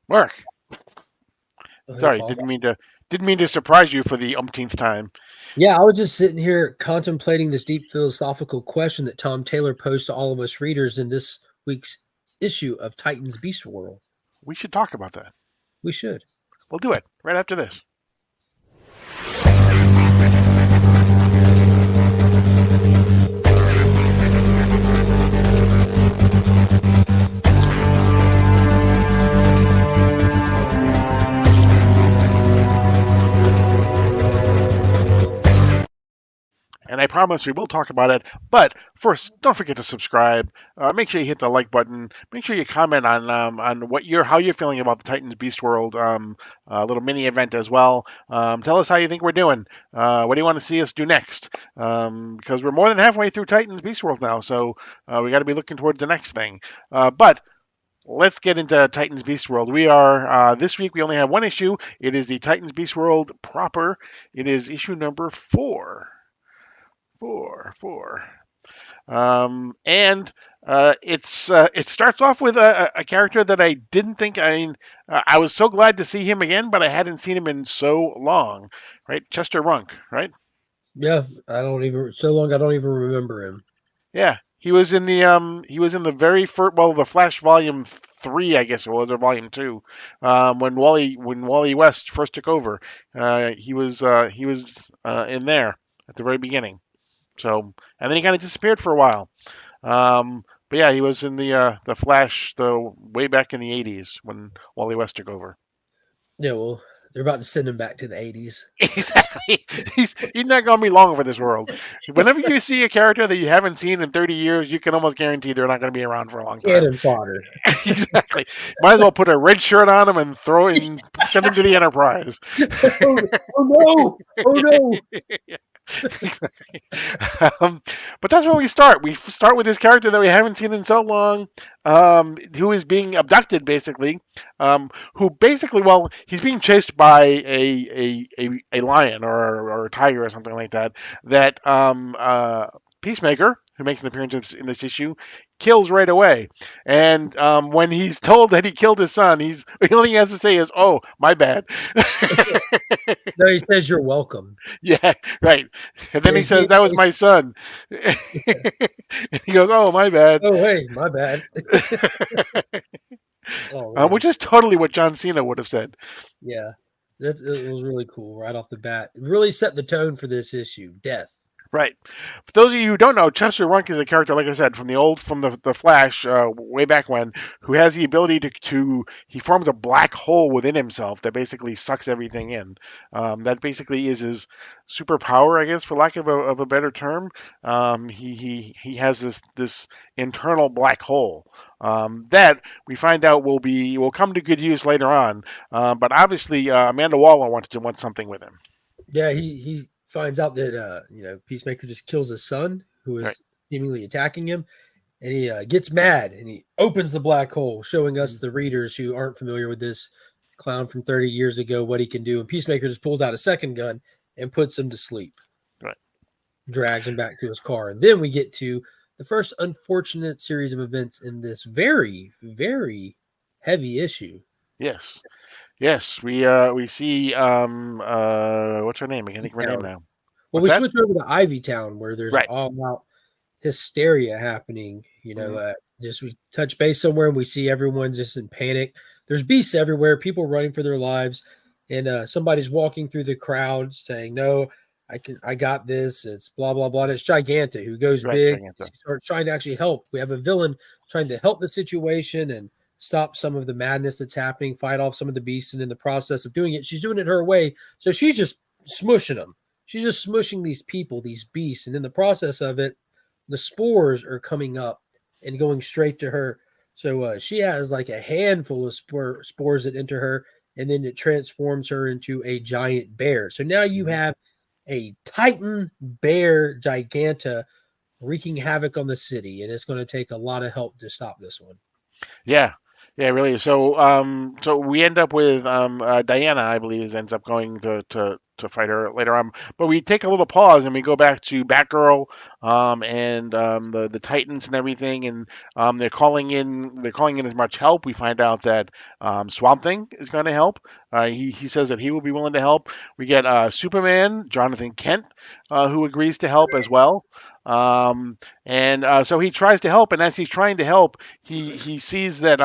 Mark, Hey, sorry, Paul. didn't mean to surprise you for the umpteenth time. Yeah, I was just sitting here contemplating this deep philosophical question that Tom Taylor posed to all of us readers in this week's issue of Titan's Beast World. We should talk about that. We should. We'll do it right after this. And I promise we will talk about it. But first, don't forget to subscribe. Make sure you hit the like button. Make sure you comment on what how you're feeling about the Titans Beast World little mini event as well. Tell us how you think we're doing. What do you want to see us do next? Because we're more than halfway through Titans Beast World now, so we got to be looking towards the next thing. But let's get into Titans Beast World. We are this week. We only have one issue. It is the Titans Beast World proper. It is issue number 4. Four. And it starts off with a character that I didn't think I was so glad to see him again, but I hadn't seen him in so long, right? Chester Runk, right? Yeah, I don't even so long I don't even remember him. Yeah, he was in the very first, well, the Flash Volume 3, I guess it was, or Volume 2, when Wally West first took over. He was in there at the very beginning. So, and then he kind of disappeared for a while. But yeah, he was in the Flash the way back in the '80s when Wally West took over. Yeah, well, they're about to send him back to the 80s. Exactly. He's not going to be long for this world. Whenever you see a character that you haven't seen in 30 years, you can almost guarantee they're not going to be around for a long time. Cannon fodder. Exactly. Might as well put a red shirt on him and send him to the Enterprise. Oh no! Oh no! But that's where we start. We start with this character that we haven't seen in so long, who is being abducted, basically. Who basically, well, he's being chased by a lion or a tiger or something like that. That Peacemaker, who makes an appearance in this issue, kills right away. And when he's told that he killed his son, the only thing he has to say is, "Oh, my bad." No, he says you're welcome. Yeah, right. And then Yeah, he he's says, being "That was my son." And he goes, "Oh, my bad," oh hey, my bad. Oh man. which is totally what John Cena would have said. Yeah. That was really cool right off the bat. It really set the tone for this issue. Death. Right. For those of you who don't know, Chester Runk is a character, like I said, from the Flash, way back when, who has the ability to he forms a black hole within himself that basically sucks everything in. That basically is his superpower, I guess, for lack of a better term. He has this internal black hole. That we find out will come to good use later on. But obviously, Amanda Waller wants something with him. Yeah, he finds out that Peacemaker just kills his son who Right. is seemingly attacking him, and he gets mad and he opens the black hole, showing us the readers who aren't familiar with this clown from 30 years ago what he can do. And Peacemaker just pulls out a second gun and puts him to sleep, Right. drags him back to his car. And then we get to the first unfortunate series of events in this very, very heavy issue. Yes. Yes, we see what's her name? I can't think of her name Town. now. Well, What's we that? switch over to Ivy Town where there's Right. all out hysteria happening. Hmm. Just we touch base somewhere and we see everyone's just in panic. There's beasts everywhere, people running for their lives, and somebody's walking through the crowd saying, "No, I got this." It's blah blah blah. And it's Giganta who goes Right. big, Giganto. starts trying to actually help. We have a villain trying to help the situation and stop some of the madness that's happening, fight off some of the beasts, and in the process of doing it, she's doing it her way. So she's just smushing them. She's just smushing these people, these beasts, and in the process of it, the spores are coming up and going straight to her. So she has like a handful of spores that enter her, and then it transforms her into a giant bear. So now you Hmm. have a Titan bear giganta wreaking havoc on the city, and it's going to take a lot of help to stop this one. Yeah. Yeah, really. So we end up with Diana, I believe, ends up going to fight her later on. But we take a little pause and we go back to Batgirl, and the Titans and everything, and they're calling in as much help. We find out that Swamp Thing is going to help. He says that he will be willing to help. We get Superman, Jonathan Kent, who agrees to help as well. And so he tries to help, and as he's trying to help, he sees that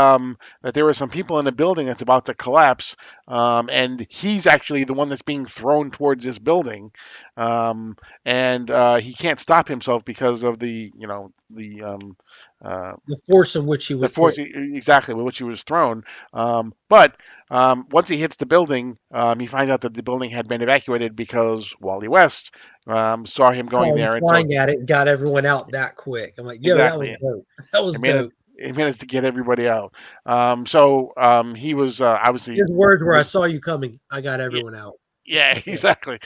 there are some people in the building that's about to collapse, and he's actually the one that's being thrown towards this building, and he can't stop himself because of The force in which he the was force hit. exactly with which he was thrown. But once he hits the building, he finds out that the building had been evacuated because Wally West saw him Saw going him there and flying at it and got everyone out that quick. I'm like, yo, that was exactly. dope. That was He managed, dope. he managed to get everybody out. So he was obviously, His words were, "I saw you coming. I got yeah, everyone out." yeah, exactly.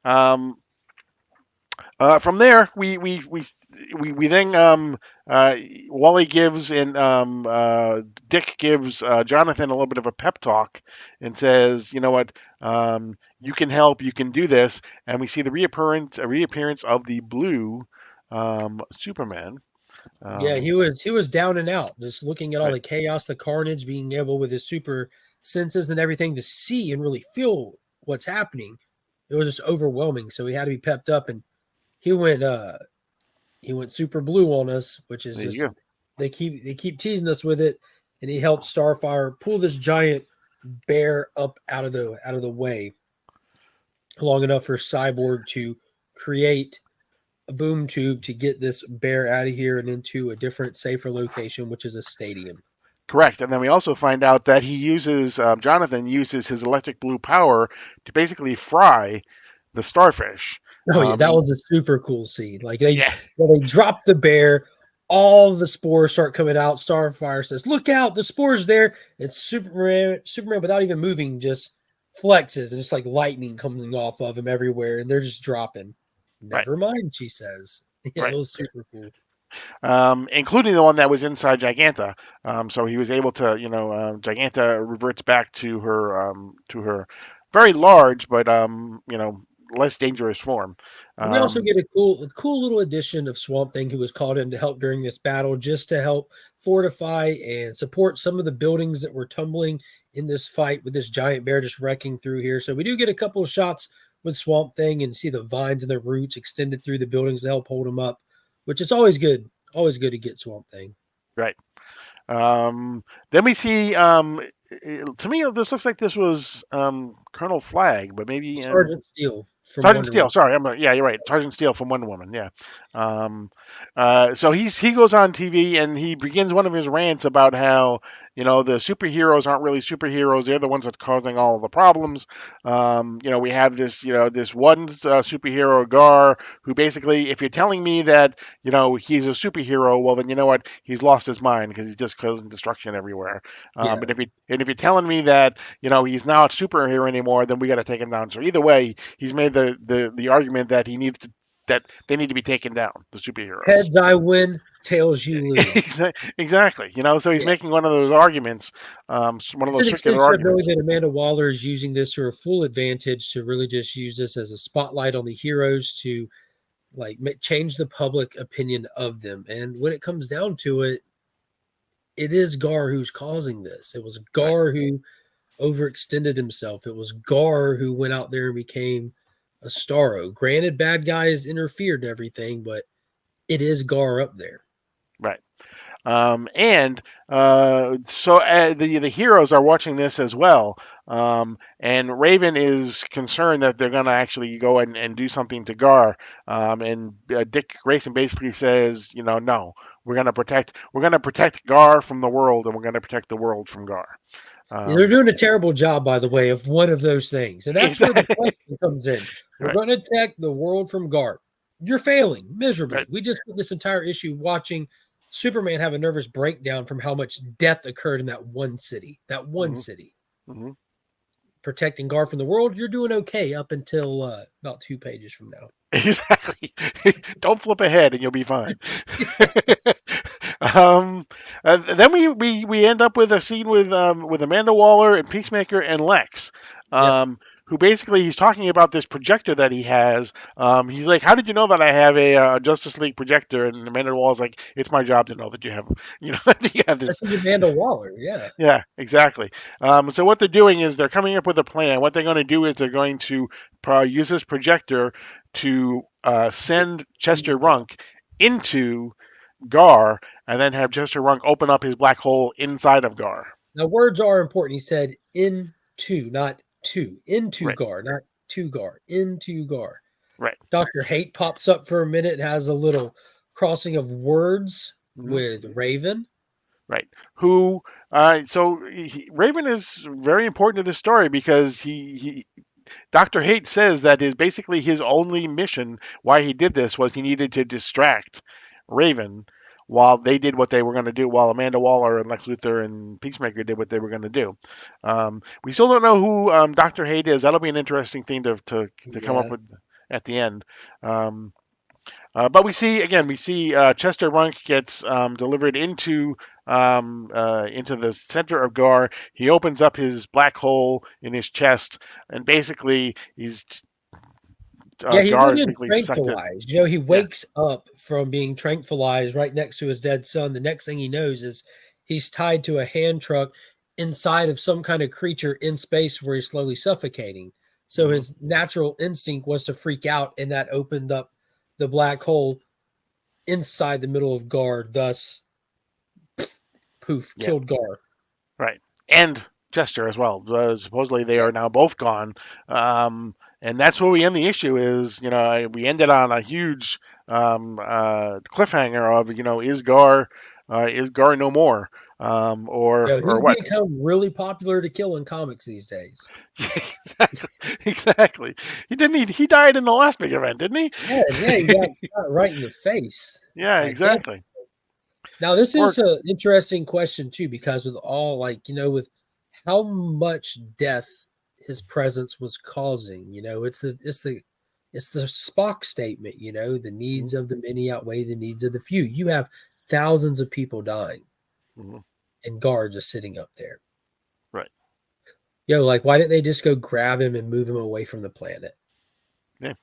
Um, from there, we then Wally gives and Dick gives Jonathan a little bit of a pep talk and says, you know what, you can help, you can do this, and we see the reappearance of the blue Superman. Yeah, Um, he was down and out, just looking at all right, the chaos, the carnage, being able with his super senses and everything to see and really feel what's happening. It was just overwhelming. So he had to be pepped up, and he went he went super blue on us, which is there you just go. they keep teasing us with it, and he helped Starfire pull this giant bear up out of the way long enough for Cyborg to create a boom tube to get this bear out of here and into a different, safer location, which is a stadium. Correct. And then we also find out that Jonathan uses his electric blue power to basically fry the starfish. Oh yeah, that He, was a super cool scene. Like yeah, they drop the bear, all the spores start coming out. Starfire says, "Look out, the spores there!" And Superman, without even moving, just flexes and it's like lightning coming off of him everywhere, and they're just dropping. right, Never mind, she says. Yeah, it right. was super cool. Including the one that was inside Giganta. So he was able to, Giganta reverts back to her very large, but less dangerous form. We also Um, get a cool little addition of Swamp Thing, who was called in to help during this battle, just to help fortify and support some of the buildings that were tumbling in this fight with this giant bear just wrecking through here. So we do get a couple of shots with Swamp Thing and see the vines and the roots extended through the buildings to help hold them up, which is always good. Always good to get Swamp Thing. right. Then we see. To me, this looks like this was Colonel Flag, but maybe Sergeant Steele from Sergeant Wonder Steele. Woman. Sorry, yeah, you're right. Sergeant Steele from Wonder Woman. Yeah. Um, so he goes on TV and he begins one of his rants about how the superheroes aren't really superheroes. They're the ones that are causing all of the problems. We have this one superhero Gar who basically, if you're telling me that he's a superhero, well then you know what, he's lost his mind because he's just causing destruction everywhere. Yeah. If you're telling me that he's not a superhero anymore, then we got to take him down. So either way, he's made the argument that that they need to be taken down, the superheroes. Heads I win, tails you lose. Exactly. So he's Yeah. making one of those arguments, one of It's those an circular extension of knowing arguments. that Amanda Waller is using this to her full advantage to really just use this as a spotlight on the heroes to like change the public opinion of them. And when it comes down to it, it is Gar who's causing this. It was Right. Gar who overextended himself. It was Gar who went out there and became a Starro. Granted, bad guys interfered and everything, but it is Gar up there. Right. And so the heroes are watching this as well. And Raven is concerned that they're going to actually go and do something to Gar. And Dick Grayson basically says, no, we're going to protect Gar from the world, and we're going to protect the world from Gar. They're doing a terrible job, by the way, of one of those things. And that's where the question comes in. We're Right, going to protect the world from Gar. You're failing miserably. right, We just spent this entire issue watching Superman have a nervous breakdown from how much death occurred in that one city. That one hmm city. hmm Protecting Gar from the world, you're doing okay up until about 2 pages from now. Exactly. Don't flip ahead, and you'll be fine. Then we end up with a scene with Amanda Waller and Peacemaker and Lex, Yep. um, who basically he's talking about this projector that he has. He's like, "How did you know that I have a Justice League projector?" And Amanda Wall's like, "It's my job to know that you have, that you have This this." is Amanda Waller. Yeah. Yeah, exactly. So what they're doing is they're coming up with a plan. What they're going to do is they're going to use this projector to send Chester Runk into Gar, and then have Chester Runk open up his black hole inside of Gar. Now, words are important. He said into, not to. Into Right, Gar, not to Gar. Into Gar. right. Dr. Hate pops up for a minute, has a little crossing of words Mhm. with Raven. Right. Who? Raven is very important to this story because Dr. Hate says that is basically his only mission. Why he did this was he needed to distract Raven while they did what they were going to do. While Amanda Waller and Lex Luthor and Peacemaker did what they were going to do. We still don't know who Dr. Hate is. That'll be an interesting thing to come up Yeah. with at the end. But we see Chester Runk gets delivered into the center of Gar. He opens up his black hole in his chest, and basically Yeah, he's Gar been is getting basically sucked in. tranquilized. He Yeah, wakes up from being tranquilized right next to his dead son. The next thing he knows is he's tied to a hand truck inside of some kind of creature in space where he's slowly suffocating. So hmm his natural instinct was to freak out, and that opened up the black hole inside the middle of Gar, thus poof, yeah, killed Gar. right. And Chester as well. Supposedly they are now both gone. And that's where we end the issue. We ended on a huge cliffhanger of is Gar no more, or He's what? become really popular to kill in comics these days. Exactly. He died in the last big event, didn't he? Yeah, he got shot right in the face. Yeah, Dead. exactly. Now, this Or is an interesting question too, because with all with how much death his presence was causing, it's the Spock statement, the Mhm, needs of the many outweigh the needs of the few. You have thousands of people dying, mhm, and Guard just sitting up there. right. Like, why didn't they just go grab him and move him away from the planet? Yeah.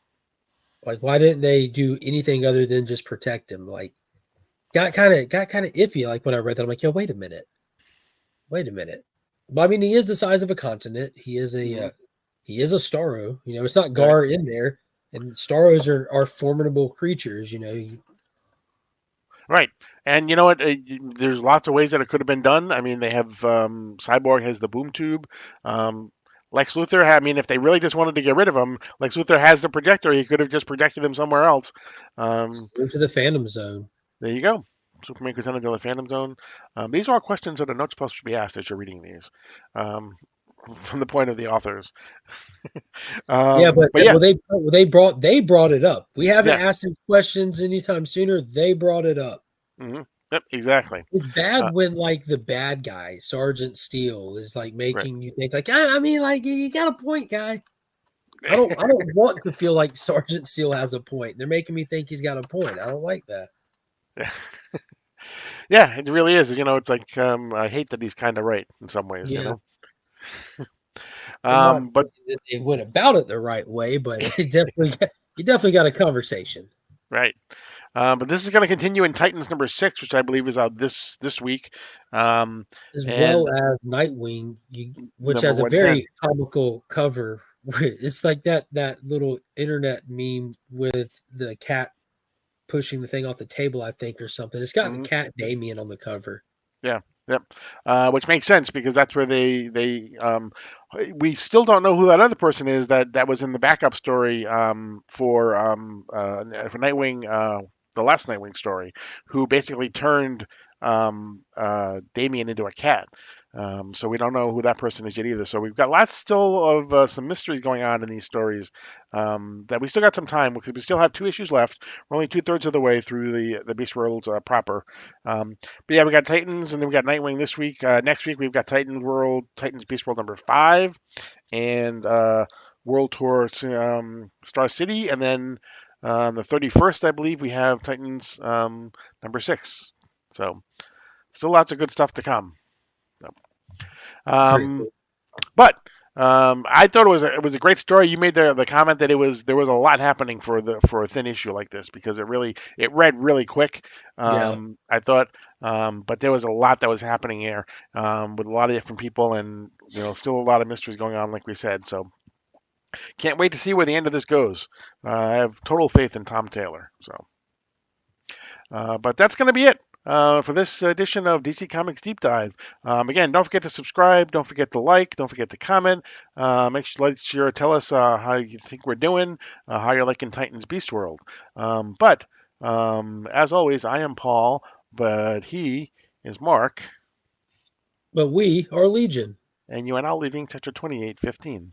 Like, why didn't they do anything other than just protect him? Like, got kind of iffy. Like when I read that, I'm like, wait a minute. But I mean, he is the size of a continent. He is Mhm, a Starro. It's not right. Gar in there, and Starros are formidable creatures. Right. And you know what? There's lots of ways that it could have been done. I mean, they have Cyborg has the boom tube. Lex Luthor, I mean, if they really just wanted to get rid of him, Lex Luthor has the projector. He could have just projected him somewhere else. Into the Phantom Zone. There you go. Superman could send him to the Phantom Zone. These are all questions that are not supposed to be asked as you're reading these, um, from the point of the authors. Yeah, but But yeah, they brought it up. We haven't yeah, asked them questions anytime sooner. They brought it up. hmm yep, exactly. It's Uh, bad when like the bad guy, Sergeant Steele, is like right. making you think like, I mean, like you got a point, guy. I don't want to feel like Sergeant Steele has a point. They're making me think he's got a point. I don't like that. Yeah, it really is. It's like I hate that he's kind of right in some ways. Yeah. You know. I'm not But saying that they went about it the right way, but it definitely you definitely got a conversation. right. But this is going to continue in Titans number 6, which I believe is out this week. As And well as Nightwing, which number has a 110. very comical cover. It's like that little internet meme with the cat pushing the thing off the table, I think, or something. It's got the Mhm. cat Damien on the cover. Yeah. Yep. Which makes sense because that's where we still don't know who that other person is that was in the backup story for Nightwing, the last Nightwing story, who basically turned Damien into a cat. So we don't know who that person is yet either. So we've got lots still of some mysteries going on in these stories, that we still got some time because we still have 2 issues left. We're only 2/3 of the way through the Beast World proper. But yeah, we got Titans, and then we got Nightwing this week. Next week we've got Titans Beast World number 5, and World Tour Star City, and then the 31st, I believe, we have Titans number 6. So still lots of good stuff to come. So, Very um, cool. but I thought it was a great story. You made the comment that there was a lot happening for a thin issue like this because it read really quick. Yeah. I thought, but there was a lot that was happening here with a lot of different people, and still a lot of mysteries going on, like we said. So can't wait to see where the end of this goes. I have total faith in Tom Taylor. So, but that's going to be it. For this edition of DC Comics Deep Dive. Again, don't forget to subscribe. Don't forget to like. Don't forget to comment. Make sure to tell us how you think we're doing, how you're liking Titans Beast World. But as always, I am Paul, but he is Mark, But we are Legion. and you are now leaving Sector 2815.